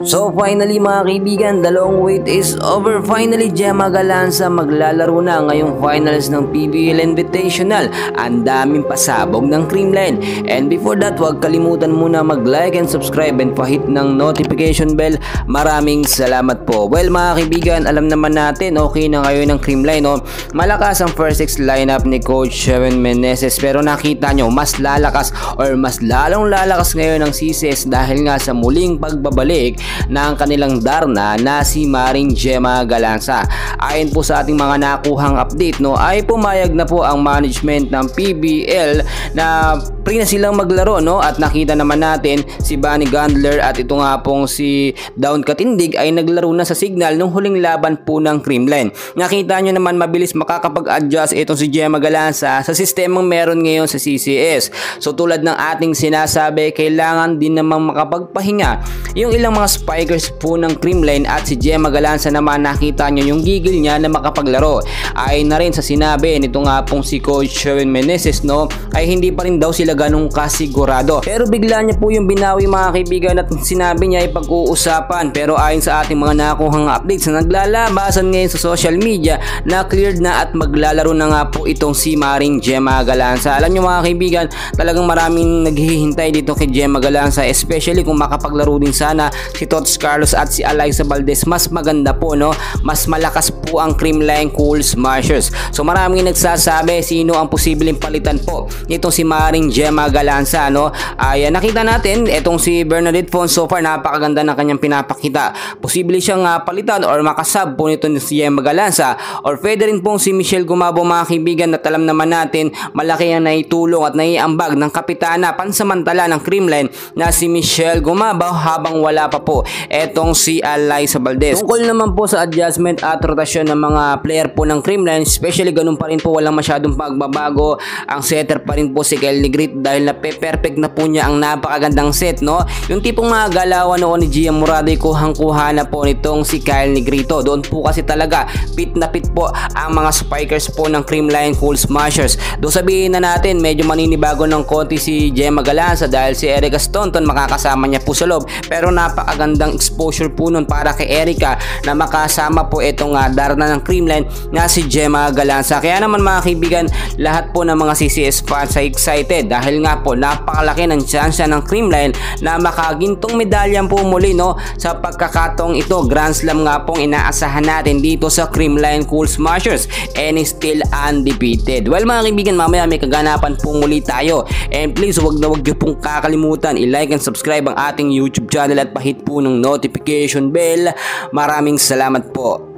So finally mga kaibigan, the long wait is over. Finally, Gemma Galanza maglalaro na ngayong finals ng PBL Invitational. Ang daming pasabog ng Creamline. And before that, huwag kalimutan muna mag-like and subscribe and pahit ng notification bell. Maraming salamat po. Well mga kaibigan, alam naman natin okay na ngayon ng Creamline, no? Malakas ang first 6 lineup ni Coach Sherwin Meneses, pero nakita nyo mas lalakas or mas lalong lalakas ngayon ng CCS dahil nga sa muling pagbabalik ng kanilang Darna na si Maring Gemma Galanza. Ayon po sa ating mga nakuhang update, no, ay pumayag na po ang management ng PBL na free na silang maglaro, no, at nakita naman natin si Bunny Gandler at ito nga pong si Dawn Katindig ay naglaro na sa Signal nung huling laban po ng Creamline. Nakita nyo naman mabilis makakapag-adjust itong si Gemma Galanza sa sistemang meron ngayon sa CCS. So tulad ng ating sinasabi, kailangan din namang makapagpahinga yung ilang mga spikers po ng Creamline at si Gemma Galanza naman nakita nyo yung gigil niya na makapaglaro. Ay na rin sa sinabi nito nga pong si Coach Sherwin Meneses, no, ay hindi pa rin daw sila ganong kasigurado. Pero bigla niya po yung binawi mga kaibigan at sinabi niya ay pag-uusapan. Pero ayon sa ating mga nakuhang updates na naglalabasan ngayon sa social media na cleared na at maglalaro na nga po itong si Maring Gemma Galanza. Alam nyo mga kaibigan, talagang maraming naghihintay dito kay Gemma Galanza, especially kung makapaglaro din sana si Tots Carlos at si Alyssa Valdez. Mas maganda po, no, mas malakas po ang Creamline Cool Smashers. So maraming nagsasabi sino ang posibleng palitan po nitong si Maring Gemma Galanza, no. Ay nakita natin itong si Bernadette Fon, so far napakaganda ng kanyang pinapakita. Posible siyang palitan or makasab po nito si Gemma Galanza, or pwede rin pong si Michelle Gumabo mga kaibigan, at alam naman natin malaki ang naitulong at naiambag ng kapitana pansamantala ng Creamline na si Michelle Gumabo habang wala pa po etong si Alyssa Valdez. Tungkol naman po sa adjustment at rotasyon ng mga player po ng Creamline, especially ganun pa rin po, walang masyadong pagbabago. Ang setter pa rin po si Kyle Negrito dahil na perfect na po niya ang napakagandang set, no. Yung tipong mga galawan noon ni Gia Muraday, kuhang-kuha na po nitong si Kyle Negrito. Doon po kasi talaga pit na pit po ang mga spikers po ng Creamline Cool Smashers. Doon sabihin na natin medyo maninibago ng konti si Gemma Galanza dahil si Erica Staunton makakasama niya po sa loob, pero napakagandang exposure po nun para kay Erica na makasama po itong Darna ng Creamline na si Gemma Galanza. Kaya naman mga kaibigan, lahat po ng mga CCS fans ay excited dahil nga po napakalaki ng chance ng Creamline na makagintong medalyan po muli, no, sa pagkakataong ito. Grand Slam nga pong inaasahan natin dito sa Creamline Cool Smashers and still undefeated. Well mga kaibigan, mamaya may kaganapan po muli tayo, and please wag na wag niyo pong kakalimutan i-like and subscribe ang ating YouTube channel at pahit po ng notification bell. Maraming salamat po.